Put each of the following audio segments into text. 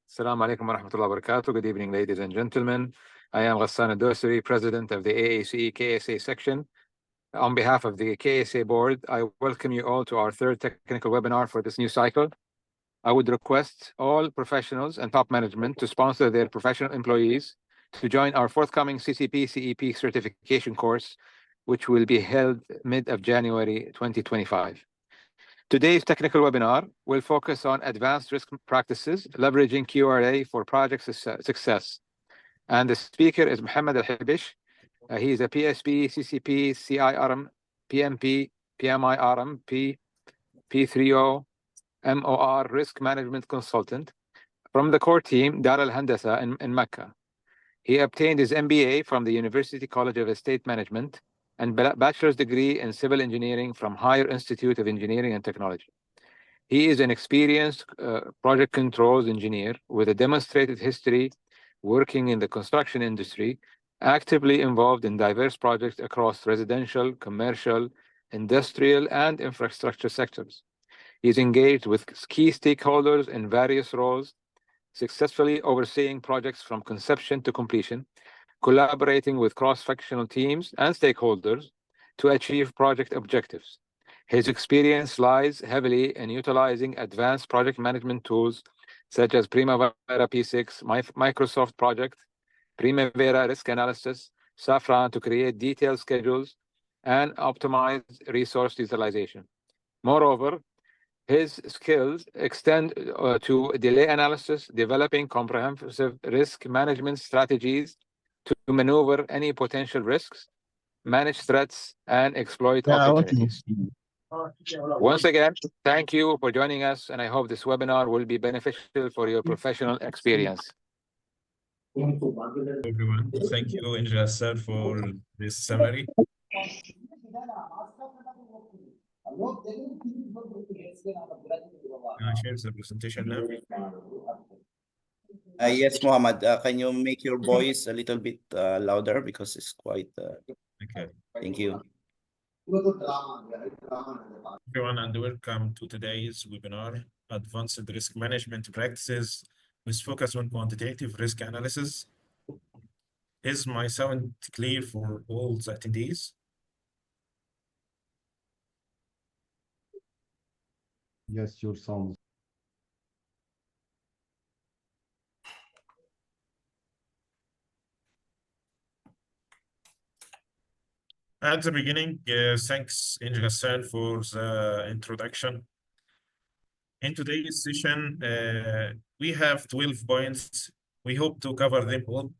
Assalamu alaikum wa rahmatullahi wa barakatuh. Good evening, ladies and gentlemen. I am Ghassan Al-Dosari, President of the AACE KSA section. On behalf of the KSA board, I welcome you all to our third technical webinar for this new cycle. I would request all professionals and top management to sponsor their professional employees to join our forthcoming CCP-CEP certification course, which will be held mid of January 2025. Today's technical webinar will focus on advanced risk practices, leveraging QRA for project success. And the speaker is Mohammed Hebeish. He is a PSP, CCP, CIRM, PMP, PMI RM, P3O, MOR risk management consultant from the core team, Dar al Handasa in Mecca. He obtained his MBA from the University College of Estate Management and bachelor's degree in civil engineering from Higher Institute of Engineering and Technology. He is an experienced project controls engineer with a demonstrated history working in the construction industry, actively involved in diverse projects across residential, commercial, industrial, and infrastructure sectors. He is engaged with key stakeholders in various roles, successfully overseeing projects from conception to completion, collaborating with cross-functional teams and stakeholders to achieve project objectives. His experience lies heavily in utilizing advanced project management tools such as Primavera P6, Microsoft Project, Primavera Risk Analysis, Safran to create detailed schedules and optimize resource utilization. Moreover, his skills extend to delay analysis, developing comprehensive risk management strategies to maneuver any potential risks, manage threats, and exploit opportunities. Once again, thank you for joining us, and I hope this webinar will be beneficial for your professional experience. Everyone, thank you, Engineer Sir, for this summary. Can I share the presentation now? Yes, Mohammed, can you make your voice a little bit louder because it's quite... Okay. Thank you. Everyone, and welcome to today's webinar, Advanced Risk Management Practices with focus on quantitative risk analysis. Is my sound clear for all the attendees? Yes, your sound. At the beginning, thanks, Engineer Sir, for the introduction. In today's session, we have 12 points. We hope to cover them all.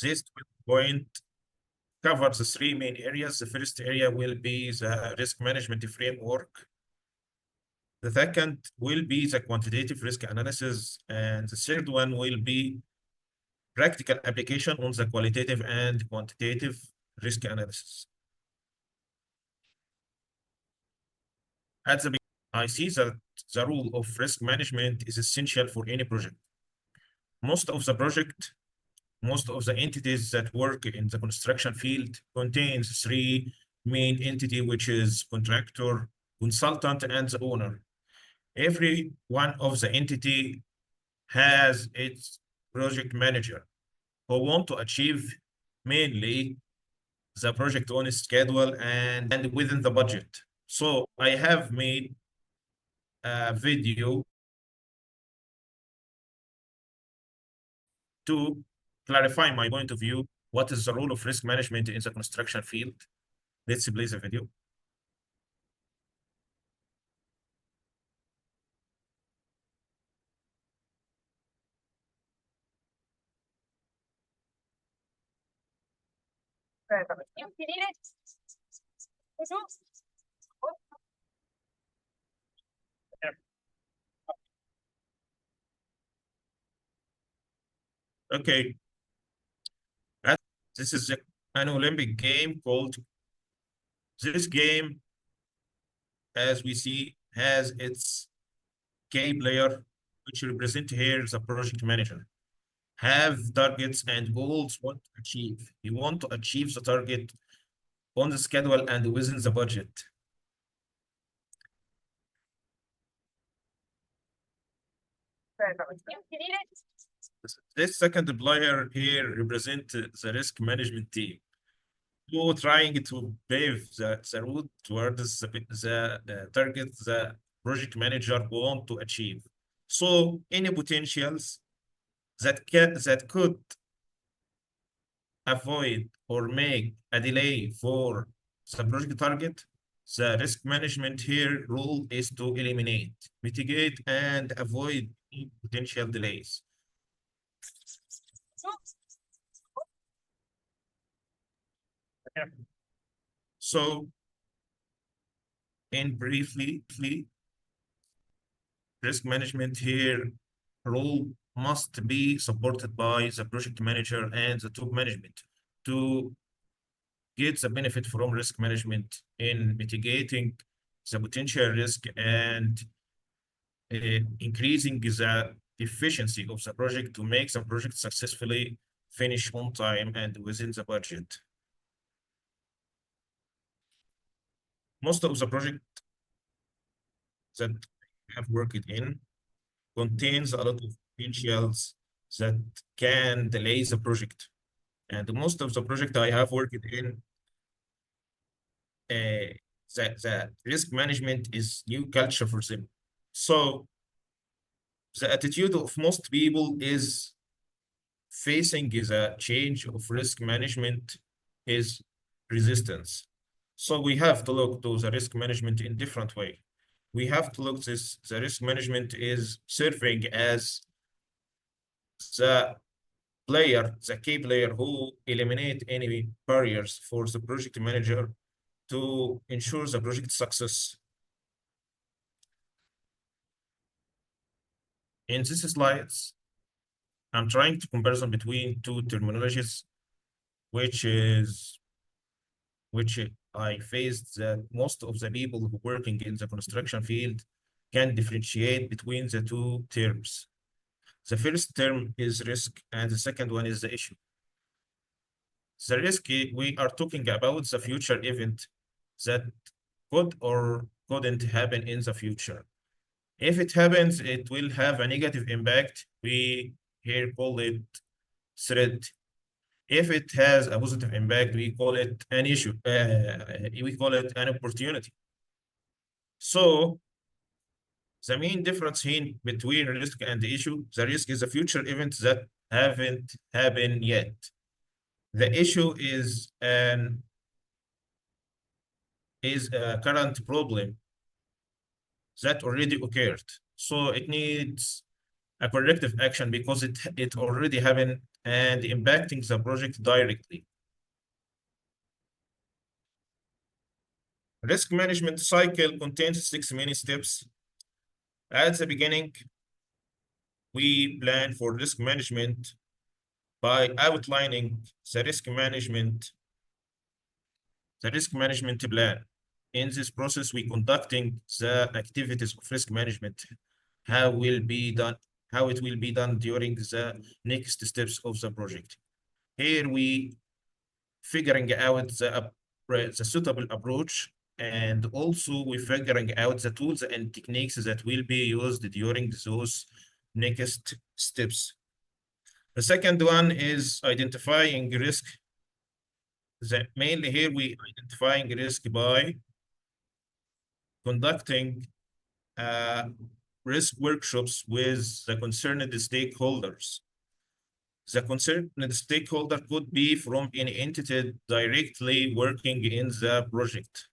This 12 points covers the three main areas. The first area will be the risk management framework. The second will be the quantitative risk analysis. And the third one will be practical application on the qualitative and quantitative risk analysis. At the beginning, I see that the rule of risk management is essential for any project. Most of the entities that work in the construction field contains three main entities, which is contractor, consultant, and the owner. Every one of the entity has its project manager who want to achieve mainly the project on its schedule and within the budget. So I have made a video to clarify my point of view. What is the role of risk management in the construction field? Let's play the video. Okay. This is an Olympic game called. This game, as we see, has its key player, which represent here the project manager. Have targets and goals want to achieve. You want to achieve the target on the schedule and within the budget. This second player here represents the risk management team, who trying to pave the route towards the target the project manager want to achieve. So any potentials that could avoid or make a delay for the project target, the risk management here role is to eliminate, mitigate, and avoid potential delays. So, in briefly, risk management here role must be supported by the project manager and the top management to get the benefit from risk management in mitigating the potential risk and increasing the efficiency of the project to make the project successfully finish on time and within the budget. Most of the project that I have worked in contains a lot of potentials that can delay the project. And most of the project I have worked in, the risk management is new culture for them. So the attitude of most people is facing the change of risk management is resistance. So we have to look to the risk management in different way. We have to look this, the risk management is serving as the player, the key player who eliminate any barriers for the project manager to ensure the project success. In these slides, I'm trying to comparison between two terminologies, which I faced that most of the people who working in the construction field can differentiate between the two terms. The first term is risk, and the second one is the issue. The risk, we are talking about the future event that could or couldn't happen in the future. If it happens, it will have a negative impact. We here call it threat. If it has a positive impact, we call it an issue. We call it an opportunity. So the main difference here between risk and the issue, the risk is a future event that haven't happened yet. The issue is a current problem that already occurred. So it needs a corrective action because it already happened and impacting the project directly. Risk management cycle contains 6 main steps. At the beginning, we plan for risk management by outlining the risk management plan. In this process, we conducting the activities of risk management, how it will be done during the next steps of the project. Here we figuring out the suitable approach, and also we figuring out the tools and techniques that will be used during those next steps. The second one is identifying risk. Mainly here we identifying risk by conducting risk workshops with the concerned stakeholders. The concerned stakeholder could be from any entity directly working in the project.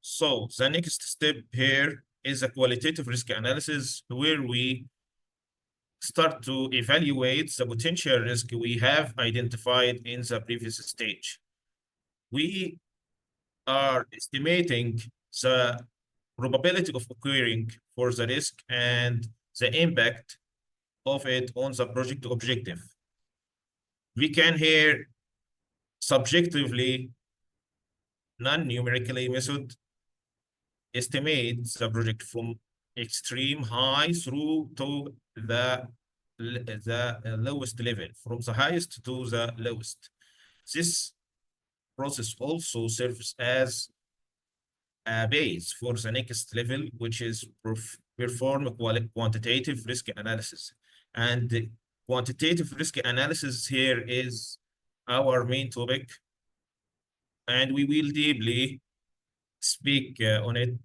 So the next step here is a qualitative risk analysis, where we start to evaluate the potential risk we have identified in the previous stage. We are estimating the probability of occurring for the risk and the impact of it on the project objective. We can here subjectively, non-numerically method, estimate the project from extreme high through to the lowest level, from the highest to the lowest. This process also serves as a base for the next level, which is perform quantitative risk analysis. And the quantitative risk analysis here is our main topic, and we will deeply speak on it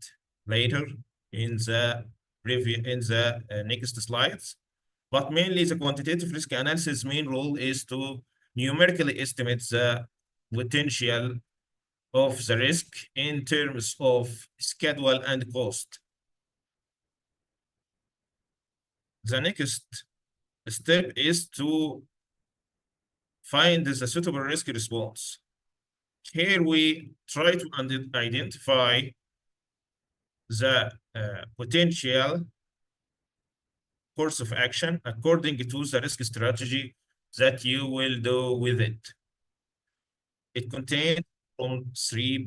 later in the review in the next slides. But mainly the quantitative risk analysis main role is to numerically estimate the potential of the risk in terms of schedule and cost. The next step is to find the suitable risk response. Here we try to identify the potential course of action according to the risk strategy that you will do with it. It contains from 3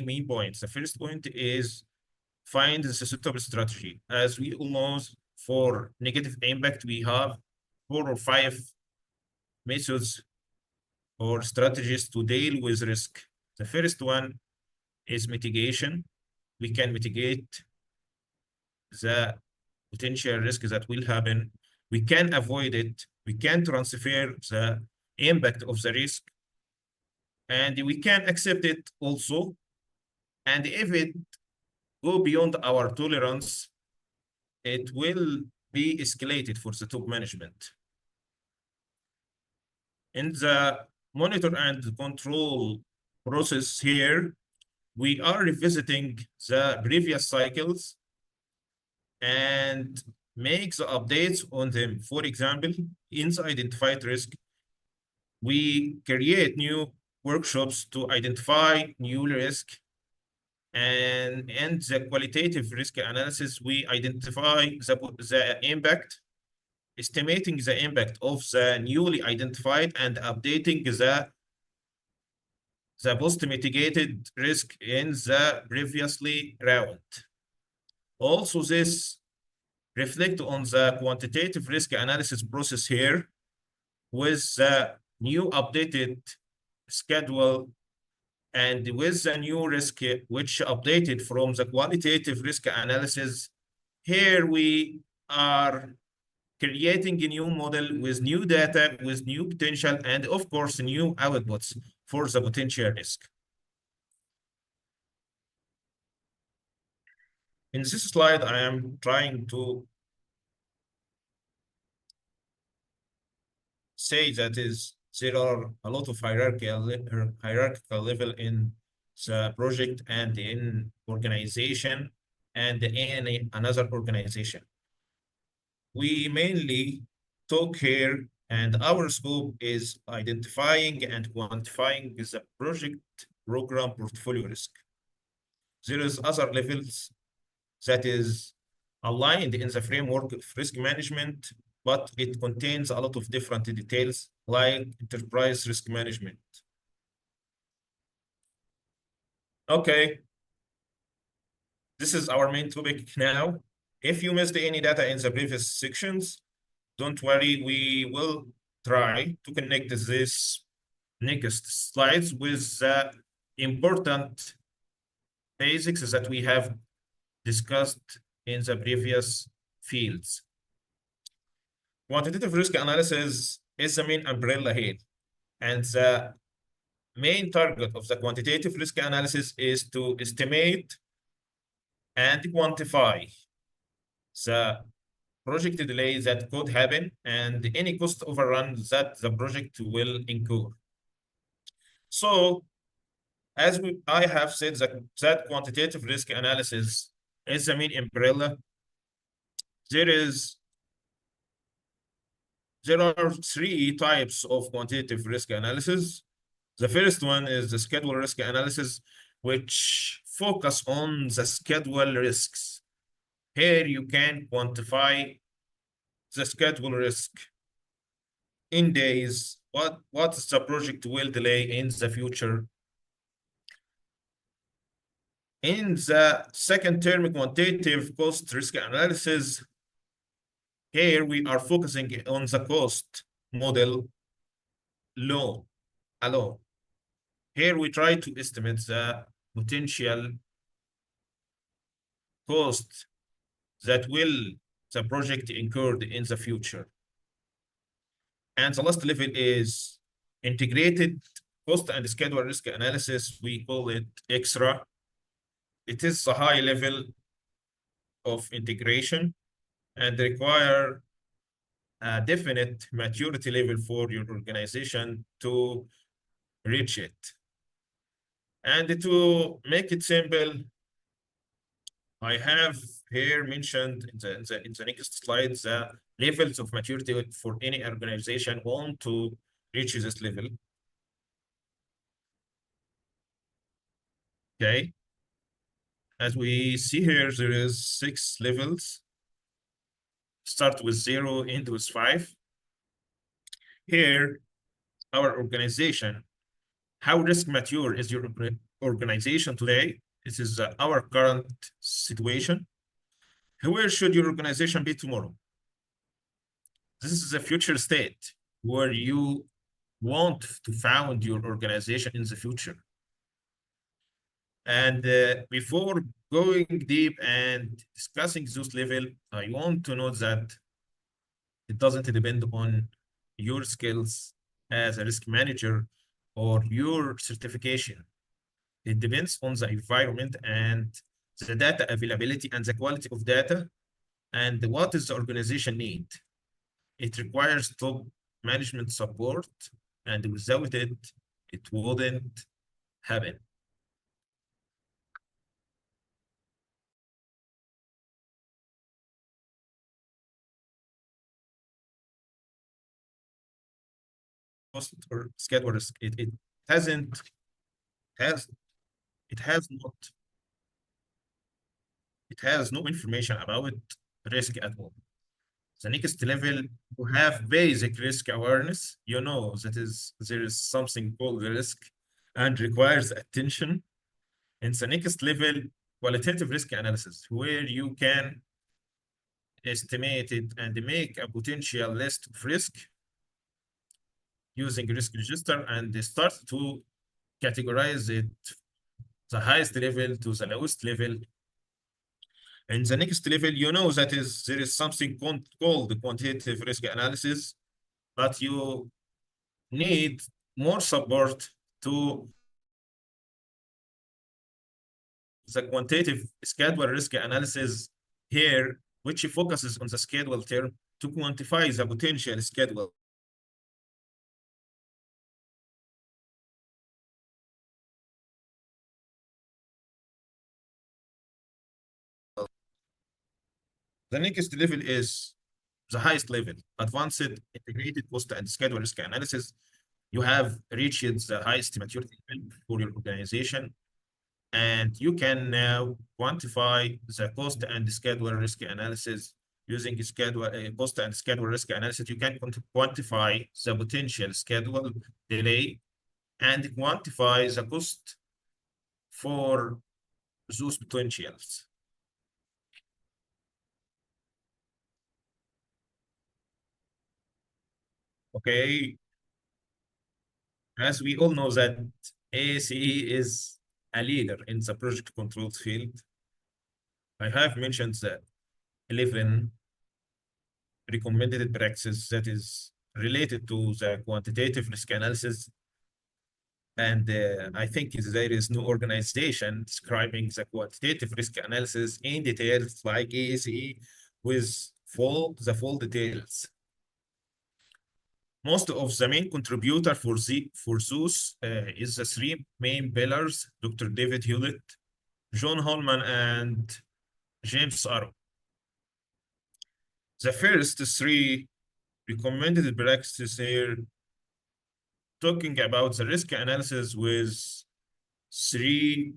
main points. The first point is find the suitable strategy. As we all know, for negative impact, we have 4 or 5 methods or strategies to deal with risk. The first one is mitigation. We can mitigate the potential risk that will happen. We can avoid it. We can transfer the impact of the risk, and we can accept it also. And if it go beyond our tolerance, it will be escalated for the top management. In the monitor and control process here, we are revisiting the previous cycles and make the updates on them. For example, in the identified risk, we create new workshops to identify new risk, and in the qualitative risk analysis, we identify the impact, estimating the impact of the newly identified and updating the post-mitigated risk in the previously round. Also, this reflect on the quantitative risk analysis process here with the new updated schedule and with the new risk which updated from the qualitative risk analysis. Here we are creating a new model with new data, with new potential, and of course, new outputs for the potential risk. In this slide, I am trying to say that there are a lot of hierarchical level in the project and in organization and in another organization. We mainly talk here, and our scope is identifying and quantifying the project program portfolio risk. There is other levels that is aligned in the framework of risk management, but it contains a lot of different details like enterprise risk management. Okay, this is our main topic now. If you missed any data in the previous sections, don't worry, we will try to connect this next slides with the important basics that we have discussed in the previous fields. Quantitative risk analysis is the main umbrella here, and the main target of the quantitative risk analysis is to estimate and quantify the project delay that could happen and any cost overrun that the project will incur. So, as I have said, that quantitative risk analysis is the main umbrella. There are 3 types of quantitative risk analysis. The first one is the schedule risk analysis, which focus on the schedule risks. Here you can quantify the schedule risk in days, what the project will delay in the future. In the second term, quantitative cost risk analysis, here we are focusing on the cost model alone. Here we try to estimate the potential cost that will the project incurred in the future. And the last level is integrated cost and schedule risk analysis. We call it XRA. It is a high level of integration and require a definite maturity level for your organization to reach it. And to make it simple, I have here mentioned in the next slide the levels of maturity for any organization want to reach this level. Okay. As we see here, there is 6 levels. Start with 0, end with 5. Here, our organization, how risk mature is your organization today? This is our current situation. Where should your organization be tomorrow? This is a future state where you want to found your organization in the future. And before going deep and discussing those level, I want to note that it doesn't depend on your skills as a risk manager or your certification. It depends on the environment and the data availability and the quality of data and what does the organization need. It requires top management support, and without it, it wouldn't happen. Cost or schedule risk. It has no information about risk at all. The next level, to have basic risk awareness, you know that there is something called risk and requires attention. And the next level, qualitative risk analysis, where you can estimate it and make a potential list of risk using risk register and start to categorize it the highest level to the lowest level. And the next level, you know that there is something called quantitative risk analysis, but you need more support to the quantitative schedule risk analysis here, which focuses on the schedule term to quantify the potential schedule. The next level is the highest level, advanced integrated cost and schedule risk analysis. You have reached the highest maturity level for your organization, and you can now quantify the cost and schedule risk analysis using cost and schedule risk analysis. You can quantify the potential schedule delay and quantify the cost for those potentials. Okay, as we all know that ASE is a leader in the project control field. I have mentioned that 11 recommended practices that is related to the quantitative risk analysis. And I think there is no organization describing the quantitative risk analysis in details like ASE with the full details. Most of the main contributor for those is the 3 main pillars: Dr. David Hewlett, John Holman, and James Arrow. The first 3 recommended practices here, talking about the risk analysis with the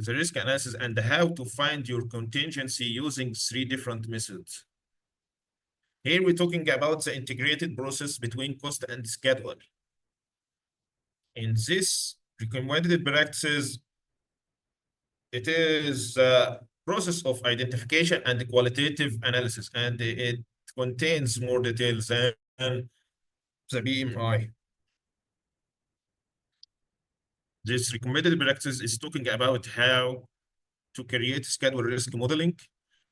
risk analysis and how to find your contingency using 3 different methods. Here we're talking about the integrated process between cost and schedule. In this recommended practices, it is a process of identification and qualitative analysis, and it contains more details than the BMI. This recommended practice is talking about how to create schedule risk modeling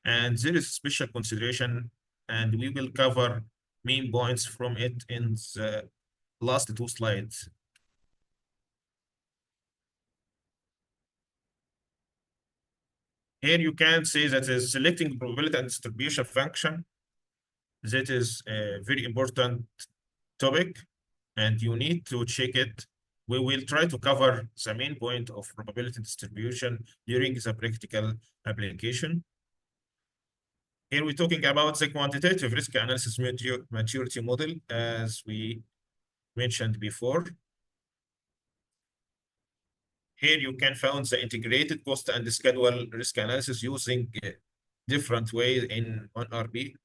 And there is special consideration, and we will cover main points from it in the last 2 slides. Here you can say that is selecting probability and distribution function. That is a very important topic, and you need to check it. We will try to cover the main point of probability distribution during the practical application. Here we're talking about the quantitative risk analysis maturity model, as we mentioned before. Here you can find the integrated cost and schedule risk analysis using different ways in RB.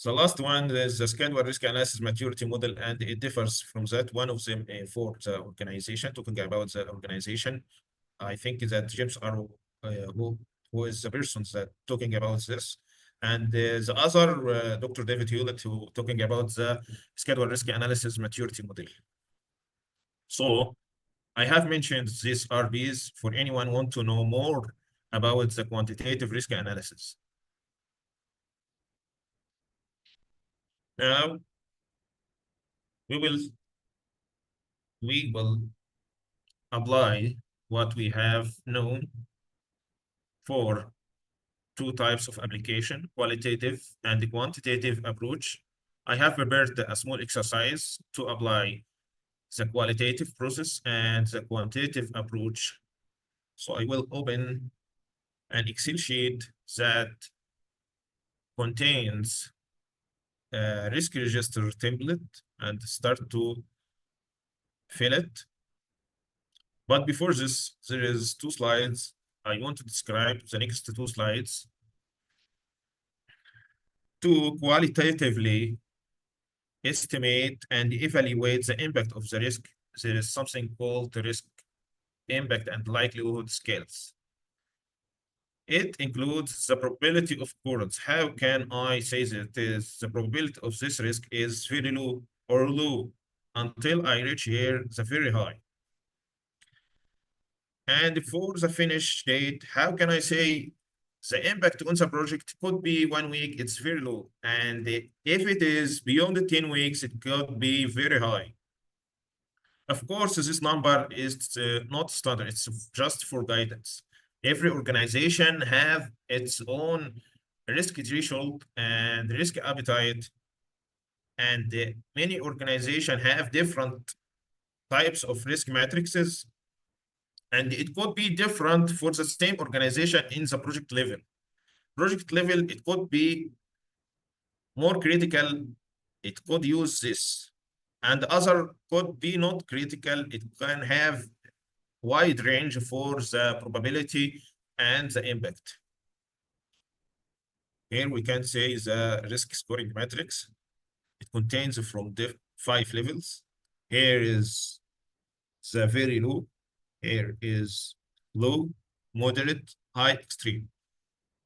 The last one is the schedule risk analysis maturity model, and it differs from that. One of them for the organization, talking about the organization. I think that James are who is the person that talking about this. And the other, Dr. David Hewlett, who talking about the schedule risk analysis maturity model. So I have mentioned these RBs for anyone want to know more about the quantitative risk analysis. Now, we will apply what we have known for 2 types of application, qualitative and quantitative approach. I have prepared a small exercise to apply the qualitative process and the quantitative approach. So I will open an Excel sheet that contains a risk register template and start to fill it. But before this, there is 2 slides. I want to describe the next 2 slides. To qualitatively estimate and evaluate the impact of the risk, there is something called the risk impact and likelihood scales. It includes the probability of occurrence. How can I say that the probability of this risk is very low or low until I reach here the very high? And for the finish date, how can I say the impact on the project could be 1 week, it's very low. And if it is beyond the 10 weeks, it could be very high. Of course, this number is not standard, it's just for guidance. Every organization have its own risk threshold and risk appetite. And many organizations have different types of risk matrices. And it could be different for the same organization in the project level. Project level, it could be more critical. It could use this. And other could be not critical. It can have wide range for the probability and the impact. Here we can say the risk scoring matrix. It contains from 5 levels. Here is the very low. Here is low, moderate, high, extreme.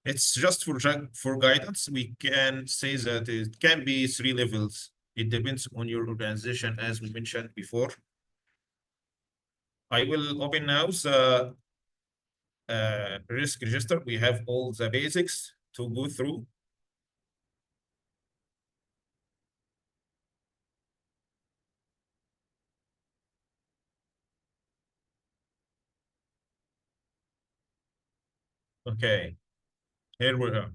It's just for guidance. We can say that it can be 3 levels. It depends on your organization, as we mentioned before. I will open now the risk register. We have all the basics to go through. Okay, here we are.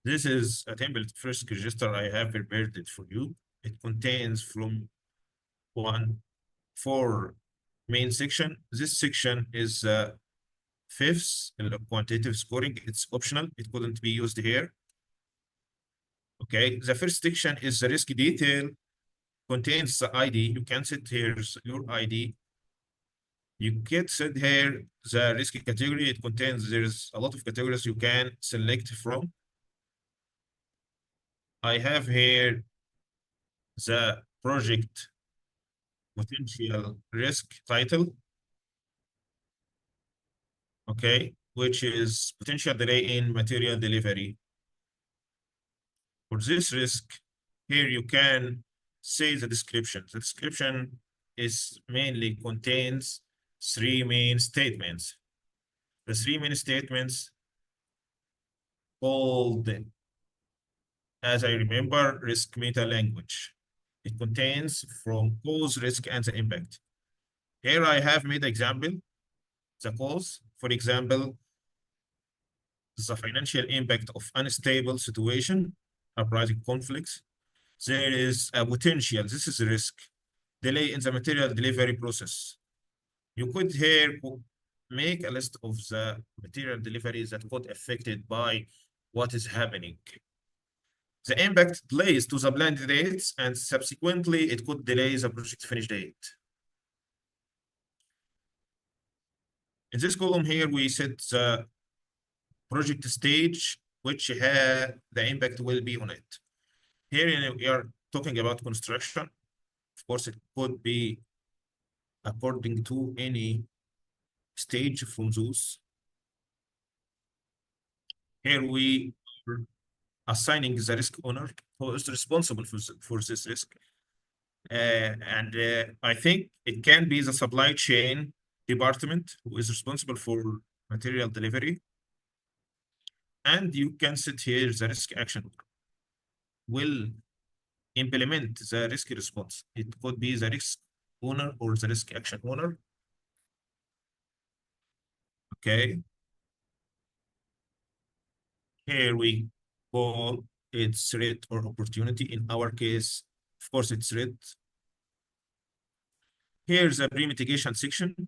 This is a template risk register. I have prepared it for you. It contains from 4 main section. This section is fifth quantitative scoring. It's optional. It couldn't be used here. Okay, the first section is the risk detail. Contains the ID. You can set here your ID. You can set here the risk category. It contains, there's a lot of categories you can select from. I have here the project potential risk title. Okay, which is potential delay in material delivery. For this risk, here you can say the description. The description is mainly contains 3 main statements. the three main statements called, as I remember, risk meta language. It contains from cause, risk, and the impact. Here I have made example, the cause, for example, the financial impact of unstable situation, uprising conflicts. There is a potential, this is a risk, delay in the material delivery process. You could here make a list of the material deliveries that got affected by what is happening. The impact delays to the planned dates, and subsequently it could delay the project finish date. In this column here, we set the project stage, which the impact will be on it. Here we are talking about construction. Of course, it could be according to any stage from those. Here we are assigning the risk owner who is responsible for this risk. I think it can be the supply chain department who is responsible for material delivery. And you can set here the risk action will implement the risk response. It could be the risk owner or the risk action owner. Okay. Here we call it threat or opportunity. In our case, of course, it's threat. Here's a pre-mitigation section.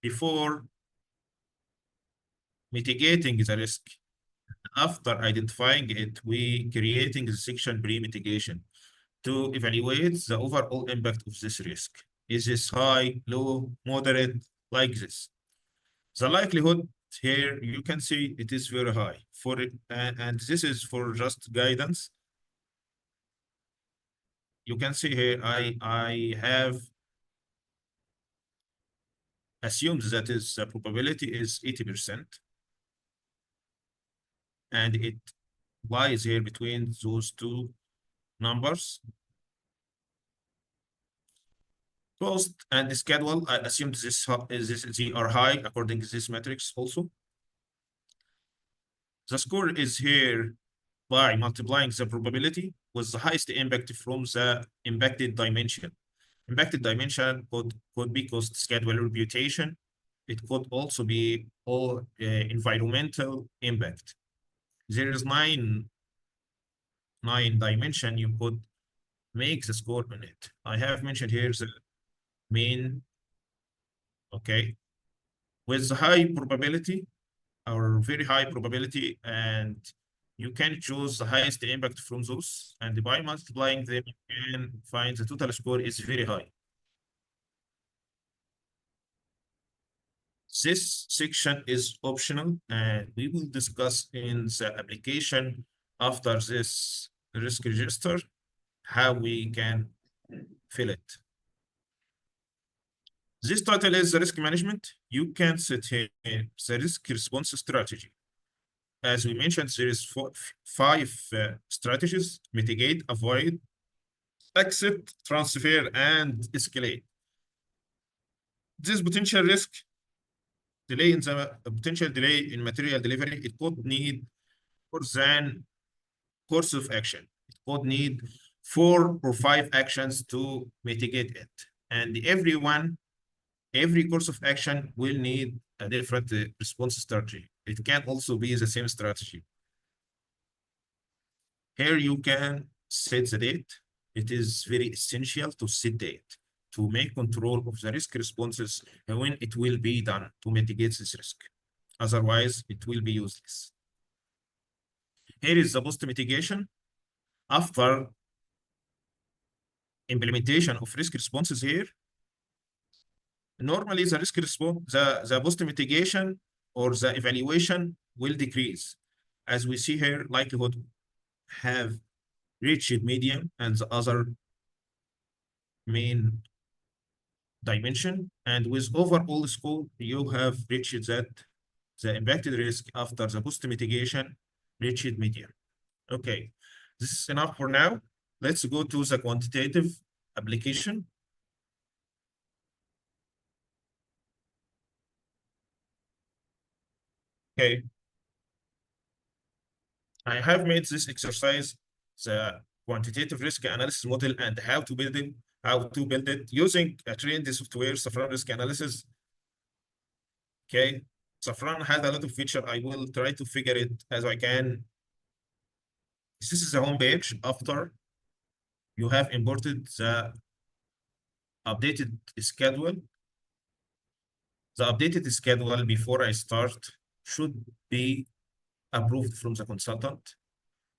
Before mitigating the risk, after identifying it, we creating the section pre-mitigation to evaluate the overall impact of this risk. Is this high, low, moderate, like this? The likelihood here, you can see it is very high for it, and this is for just guidance. You can see here, I have assumed that is the probability is 80%. And it lies here between those two numbers. Cost and the schedule, I assumed they are high according to this matrix also. The score is here by multiplying the probability with the highest impact from the impacted dimension. Impacted dimension could be cost, schedule, reputation. It could also be all environmental impact. There is nine dimension you could make the score on it. I have mentioned here the main, okay, with high probability or very high probability, and you can choose the highest impact from those, and by multiplying them, you can find the total score is very high. This section is optional, and we will discuss in the application after this risk register how we can fill it. This title is the risk management. You can set here the risk response strategy. As we mentioned, there is five strategies: mitigate, avoid, accept, transfer, and escalate. This potential risk delay in the potential delay in material delivery, it could need more than course of action. It could need 4 or 5 actions to mitigate it. And every course of action will need a different response strategy. It can also be the same strategy. Here you can set the date. It is very essential to set date to make control of the risk responses and when it will be done to mitigate this risk. Otherwise, it will be useless. Here is the post mitigation. After implementation of risk responses here, normally the risk response, the post mitigation or the evaluation will decrease. As we see here, likelihood have reached median and the other main dimension, and with overall score, you have reached that the impacted risk after the post mitigation reached median. Okay, this is enough for now. Let's go to the quantitative application. Okay. I have made this exercise, the quantitative risk analysis model and how to build it using a trained software, Safran Risk Analysis. Okay. Safran has a lot of feature. I will try to figure it as I can. This is the home page after you have imported the updated schedule. The updated schedule before I start should be approved from the consultant,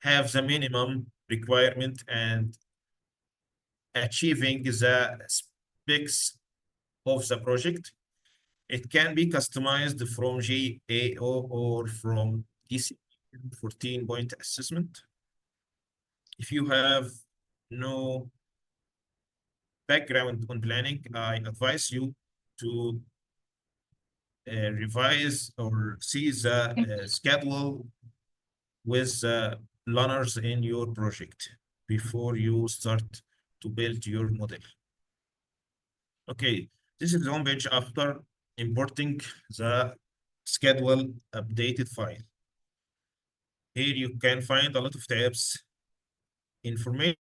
have the minimum requirement and achieving the specs of the project. It can be customized from GAO or from DC 14-point assessment. If you have no background on planning, I advise you to revise or see the schedule with learners in your project before you start to build your model. Okay, this is the home page after importing the schedule updated file. Here you can find a lot of tabs, information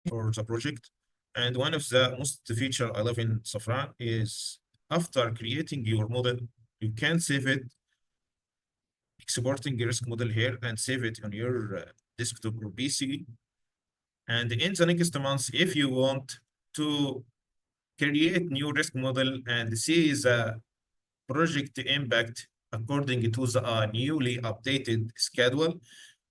for the project. And one of the most feature I love in Safran is after creating your model, you can save it, exporting your risk model here and save it on your desktop or PC. And in the next month, if you want to create new risk model and see the project impact according to the newly updated schedule,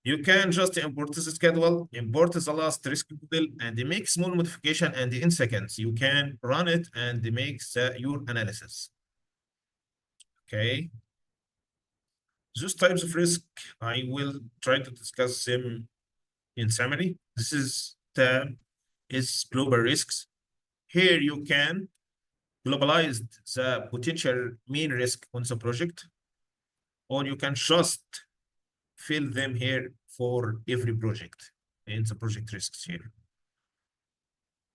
you can just import the schedule, import the last risk model, and make small modification, and in seconds you can run it and make your analysis. Okay. Those types of risk, I will try to discuss them in summary. This is tab is global risks. Here you can globalize the potential mean risk on the project, or you can just fill them here for every project in the project risks here.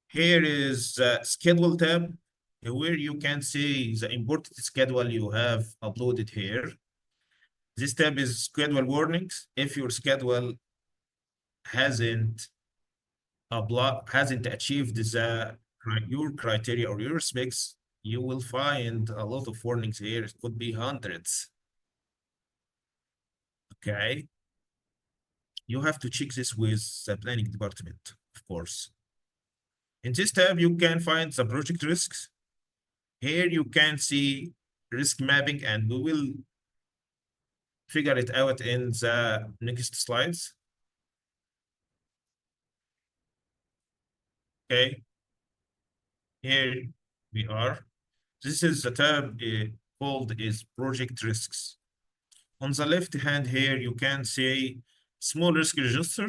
Here is the schedule tab, where you can see the imported schedule you have uploaded here. This tab is schedule warnings. If your schedule hasn't achieved your criteria or your specs, you will find a lot of warnings here. It could be hundreds. Okay. You have to check this with the planning department, of course. In this tab, you can find the project risks. Here you can see risk mapping, and we will figure it out in the next slides. Okay. Here we are. This is the tab called is project risks. On the left hand here, you can see small risk register.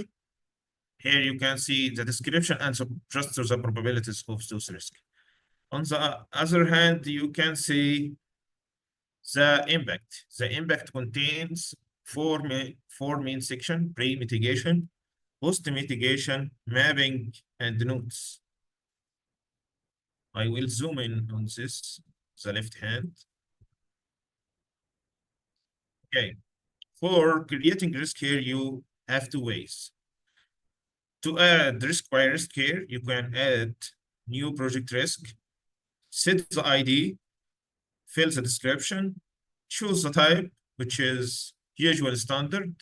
Here you can see the description and just the probabilities of those risks. On the other hand, you can see the impact. The impact contains four main sections: pre-mitigation, post-mitigation, mapping, and notes. I will zoom in on this, the left hand. Okay, for creating risk here, you have two ways. To add risk by risk here, you can add new project risk, set the ID, fill the description, choose the type, which is usual standard,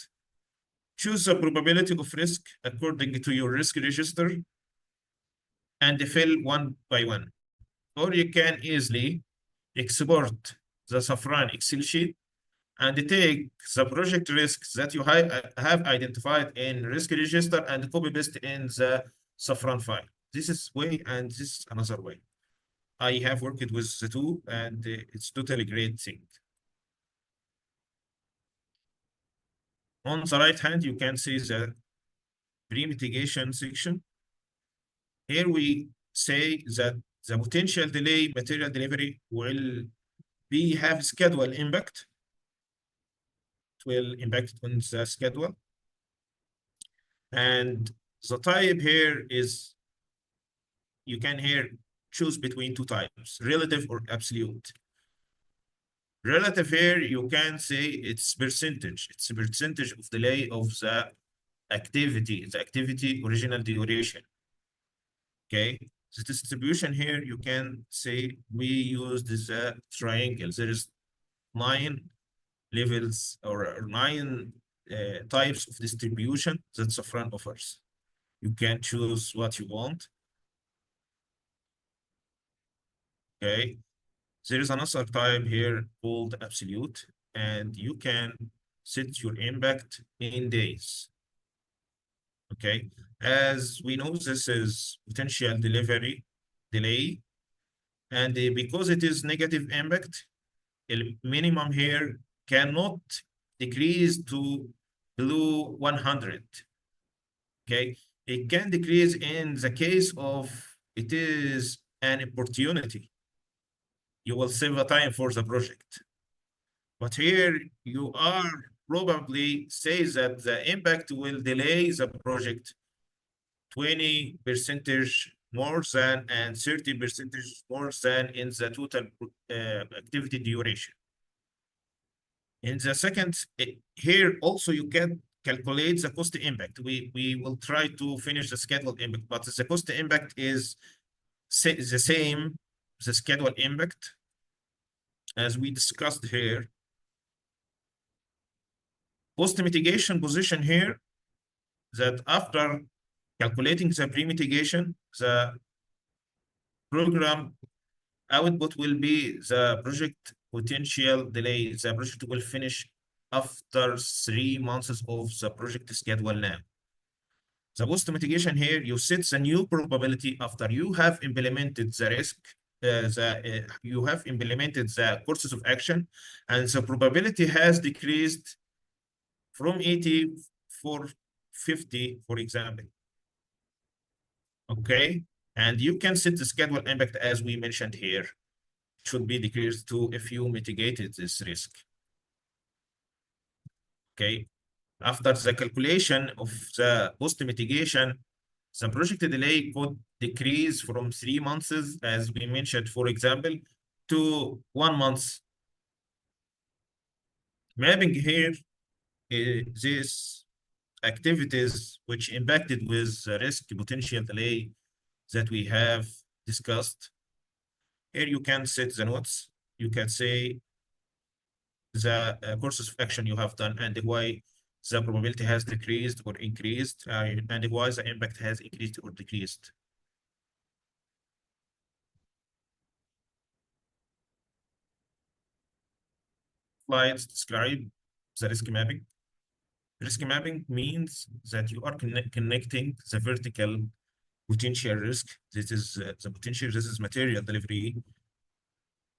choose the probability of risk according to your risk register, and fill one by one. Or you can easily export the Safran Excel sheet and take the project risks that you have identified in risk register and copy paste in the Safran file. This is way, and this is another way. I have worked with the two, and it's totally great thing. On the right hand, you can see the pre-mitigation section. Here we say that the potential delay material delivery will have schedule impact. It will impact on the schedule. And the type here is, you can here choose between two types, relative or absolute. Relative here, you can say it's percentage. It's a percentage of delay of the activity original duration. Okay, the distribution here, you can say we used the triangle. There is 9 levels or 9 types of distribution that Safran offers. You can choose what you want. Okay, there is another type here called absolute, and you can set your impact in days. Okay, as we know, this is potential delivery delay, and because it is negative impact, the minimum here cannot decrease to below 100. Okay, it can decrease in the case of it is an opportunity. You will save a time for the project. But here you are probably say that the impact will delay the project 20% more than and 30% more than in the total activity duration. In the second, here also you can calculate the cost impact. We will try to finish the scheduled impact, but the cost impact is the same, the scheduled impact, as we discussed here. Cost mitigation position here, that after calculating the pre-mitigation, the program output will be the project potential delay. The project will finish after 3 months of the project schedule now. The cost mitigation here, you set the new probability after you have implemented the risk, you have implemented the courses of action, and the probability has decreased from 80 for 50, for example. Okay, and you can set the schedule impact as we mentioned here. Should be decreased to if you mitigated this risk. Okay, after the calculation of the cost mitigation, the project delay could decrease from 3 months, as we mentioned, for example, to 1 month. Mapping here these activities which impacted with the risk potential delay that we have discussed. Here you can set the notes. You can say the courses of action you have done and why the probability has decreased or increased, and why the impact has increased or decreased. Slides describe the risk mapping. Risk mapping means that you are connecting the vertical potential risk. This is the potential, this is material delivery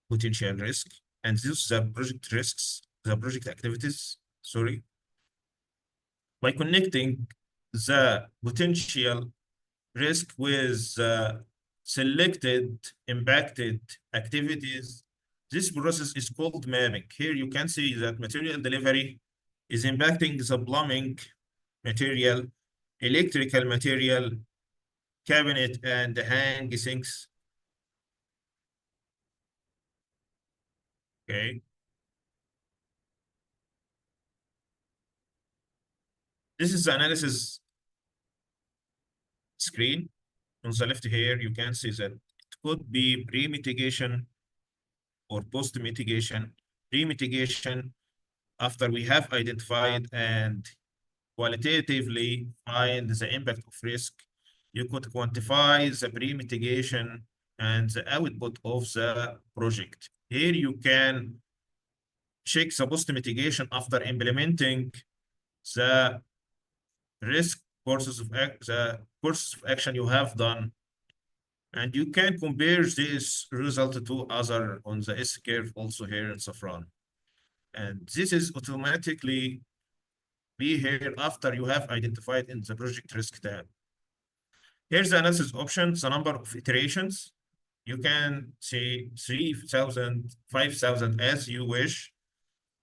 potential risk, and this is the project risks, the project activities, sorry. By connecting the potential risk with selected impacted activities, this process is called mapping. Here you can see that material delivery is impacting the plumbing material, electrical material, cabinet and hang sinks. Okay. This is the analysis screen. On the left here, you can see that it could be pre-mitigation or post-mitigation. Pre-mitigation, after we have identified and qualitatively find the impact of risk, you could quantify the pre-mitigation and the output of the project. Here you can check the post-mitigation after implementing the risk courses of action you have done, and you can compare this result to other on the S curve also here in Safran. And this is automatically be here after you have identified in the project risk tab. Here's the analysis options, the number of iterations. You can say 3,000, 5,000 as you wish.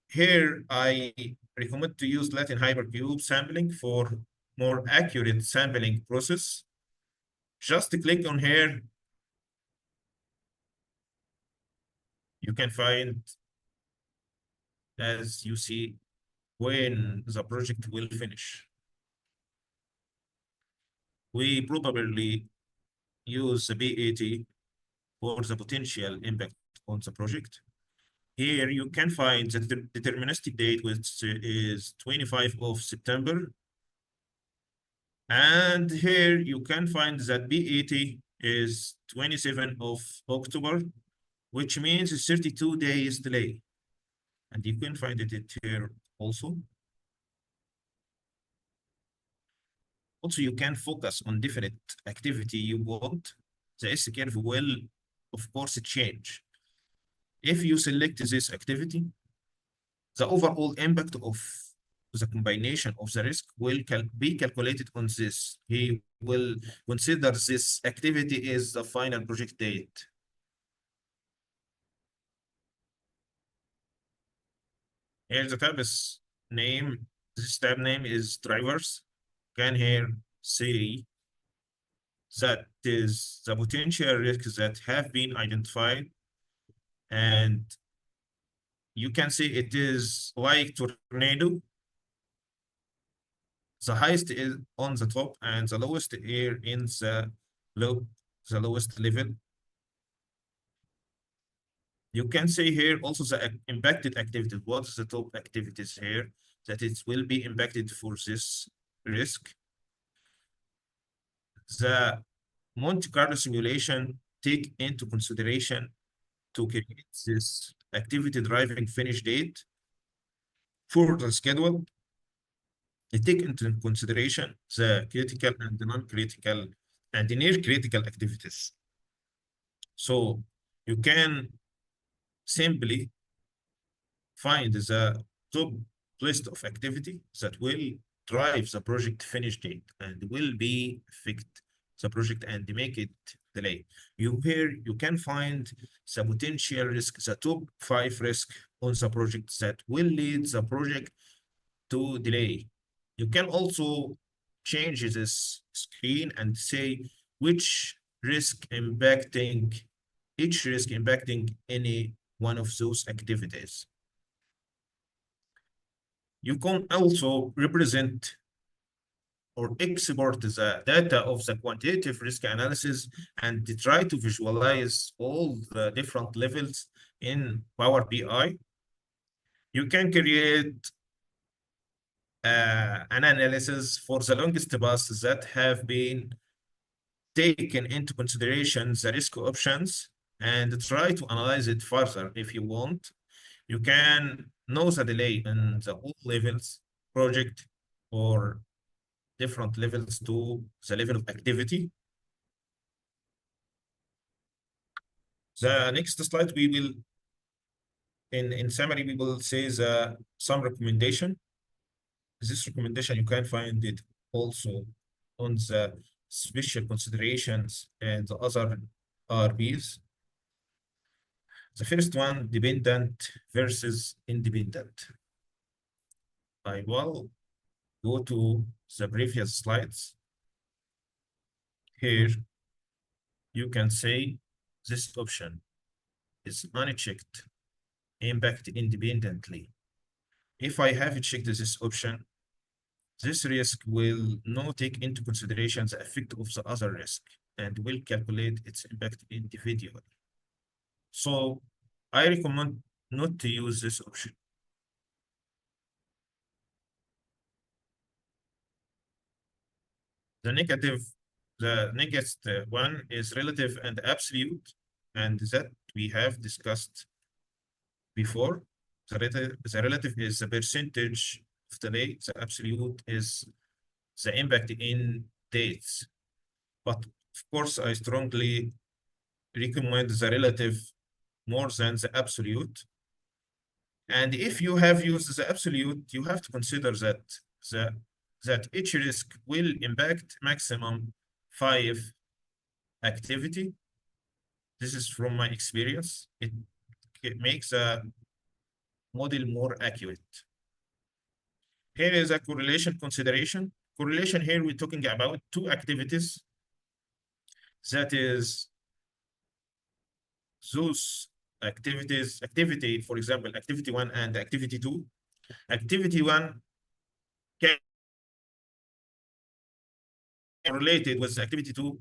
Here, I recommend to use Latin hypercube sampling for more accurate sampling process. Just click on here. You can find as you see when the project will finish. We probably use the BAT for the potential impact on the project. Here you can find the deterministic date, which is 25 of September. And here you can find that BAT is 27 of October, which means 32 days delay. And you can find it here also. Also, you can focus on different activity you want. The S-curve will, of course, change. If you select this activity, the overall impact of the combination of the risk will be calculated on this. He will consider this activity is the final project date. Here's the tab's name. This tab name is drivers. Can here see that is the potential risks that have been identified, and you can see it is like tornado. The highest is on the top and the lowest here in the lowest level. You can see here also the impacted activities. What is the top activities here that it will be impacted for this risk? The Monte Carlo simulation take into consideration to create this activity driving finish date for the schedule. It take into consideration the critical and the non-critical and the near critical activities. So you can simply find the top list of activity that will drive the project finish date and will be affect the project and make it delay. Here you can find the potential risk, the top 5 risks on the project that will lead the project to delay. You can also change this screen and say which risk impacting, each risk impacting any one of those activities. You can also represent or export the data of the quantitative risk analysis and try to visualize all the different levels in Power BI. You can create an analysis for the longest paths that have been taken into consideration the risk options and try to analyze it further if you want. You can know the delay in the all levels, project or different levels to the level of activity. The next slide we will, in summary, we will say some recommendation. This recommendation, you can find it also on the special considerations and the other RBs. The first one, dependent versus independent. I will go to the previous slides. Here, you can say this option is unchecked, impact independently. If I have checked this option, this risk will not take into consideration the effect of the other risk and will calculate its impact individually. So I recommend not to use this option. The next one is relative and absolute, and that we have discussed before. The relative is the percentage of delay. The absolute is the impact in dates. But of course, I strongly recommend the relative more than the absolute. And if you have used the absolute, you have to consider that each risk will impact maximum 5 activity. This is from my experience. It makes a model more accurate. Here is a correlation consideration. Correlation here, we're talking about 2 activities. That is those activity, for example, activity 1 and activity 2. Activity 1 can related with activity 2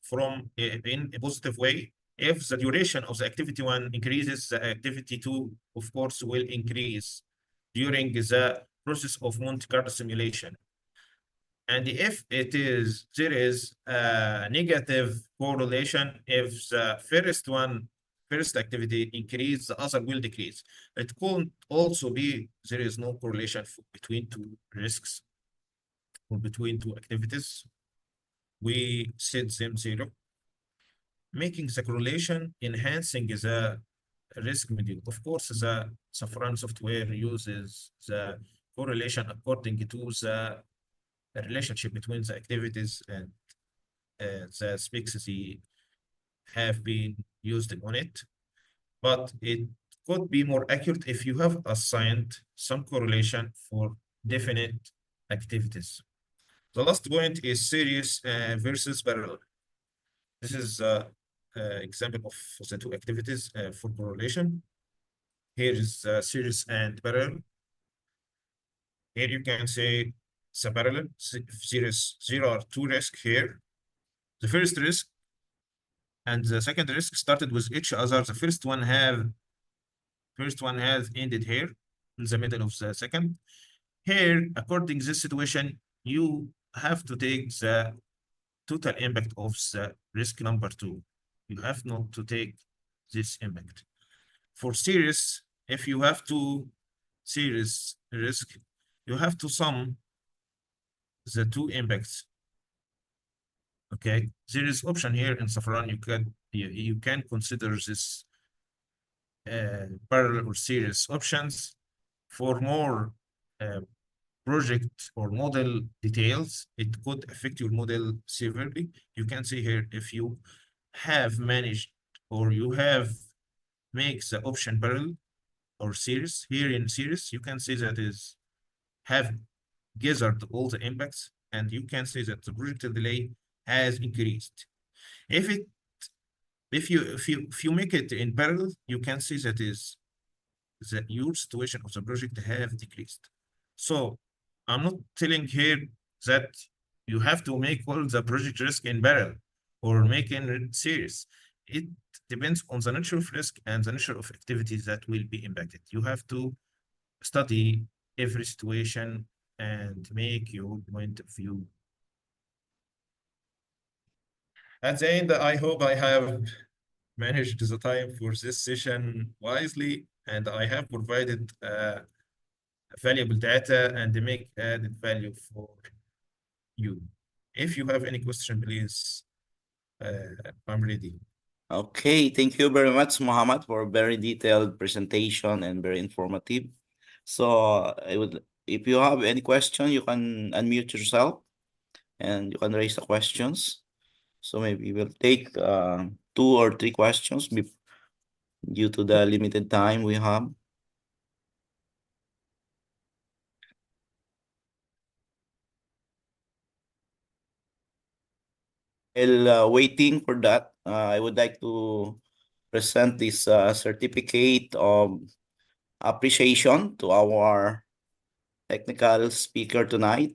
from in a positive way. If the duration of the activity 1 increases, the activity 2, of course, will increase during the process of Monte Carlo simulation. And if there is a negative correlation, if the first activity increase, the other will decrease. It could also be there is no correlation between two risks or between two activities. We set them 0. Making the correlation, enhancing the risk model. Of course, the Safran software uses the correlation according to the relationship between the activities and the specs they have been used on it. But it could be more accurate if you have assigned some correlation for definite activities. The last point is series versus parallel. This is example of the two activities for correlation. Here is series and parallel. Here you can say it's a parallel. There are two risks here. The first risk and the second risk started with each other. The first one has ended here in the middle of the second. Here, according to this situation, you have to take the total impact of the risk number 2. You have not to take this impact. For series, if you have two series risk, you have to sum the two impacts. Okay, there is option here in Safran. You can consider this parallel or series options for more project or model details. It could affect your model severely. You can see here if you have managed or you have make the option parallel or series. Here in series, you can see that is have gathered all the impacts, and you can see that the project delay has increased. If you make it in parallel, you can see that is that your situation of the project have decreased. So I'm not telling here that you have to make all the project risk in parallel or make in series. It depends on the nature of risk and the nature of activities that will be impacted. You have to study every situation and make your point of view. At the end, I hope I have managed the time for this session wisely, and I have provided valuable data and make added value for you. If you have any question, please, I'm ready. Okay, thank you very much, Mohammed, for a very detailed presentation and very informative. So if you have any question, you can unmute yourself and you can raise the questions. So maybe we'll take 2 or 3 questions due to the limited time we have. While waiting for that, I would like to present this certificate of appreciation to our technical speaker tonight.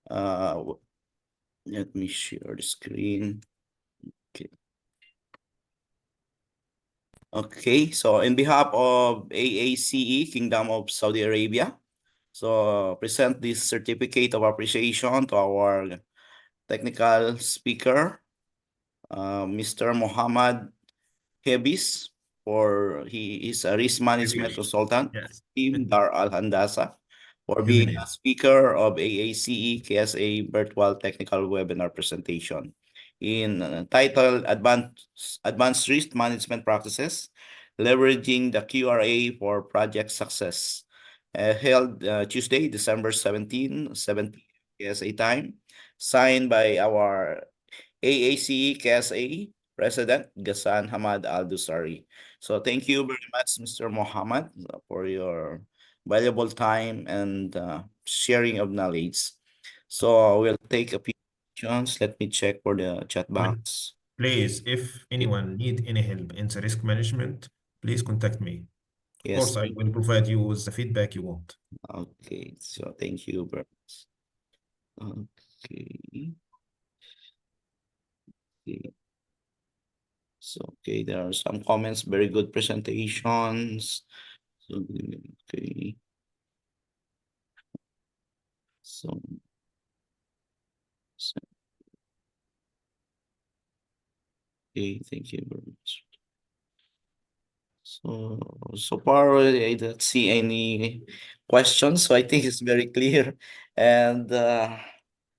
Let me share the screen. Okay, so in behalf of AACE, Kingdom of Saudi Arabia, so present this certificate of appreciation to our technical speaker, Mr. Mohammed Hebeish, he is a risk management consultant, Yes. Team Dar Al Handasa, for being a speaker of AACE KSA virtual technical webinar presentation titled Advanced Risk Management Practices, Leveraging the QRA for Project Success, held Tuesday, December 17 KSA time, signed by our AACE KSA President Ghassan Hamad Al-Dusari. So thank you very much, Mr. Mohammed, for your valuable time and sharing of knowledge. So we'll take a few questions. Let me check for the chat box. Please, if anyone need any help in the risk management, please contact me. Of Yes. course, I will provide you with the feedback you want. Okay, so thank you very much. Okay. Okay. So, okay, there are some comments, very good presentations. So, okay. So okay, thank you very much. So far, I don't see any questions, so I think it's very clear and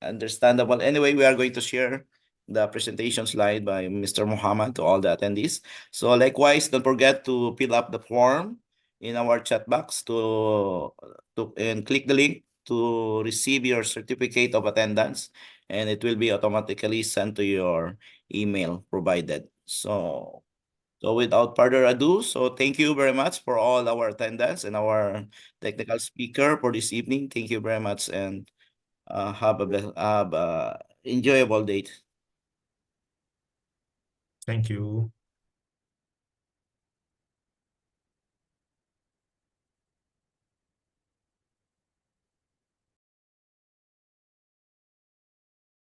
understandable. Anyway, we are going to share the presentation slide by Mr. Mohammed to all the attendees. So likewise, don't forget to fill up the form in our chat box and click the link to receive your certificate of attendance, and it will be automatically sent to your email provided. So without further ado, so thank you very much for all our attendance and our technical speaker for this evening. Thank you very much, and have a enjoyable day. Thank you.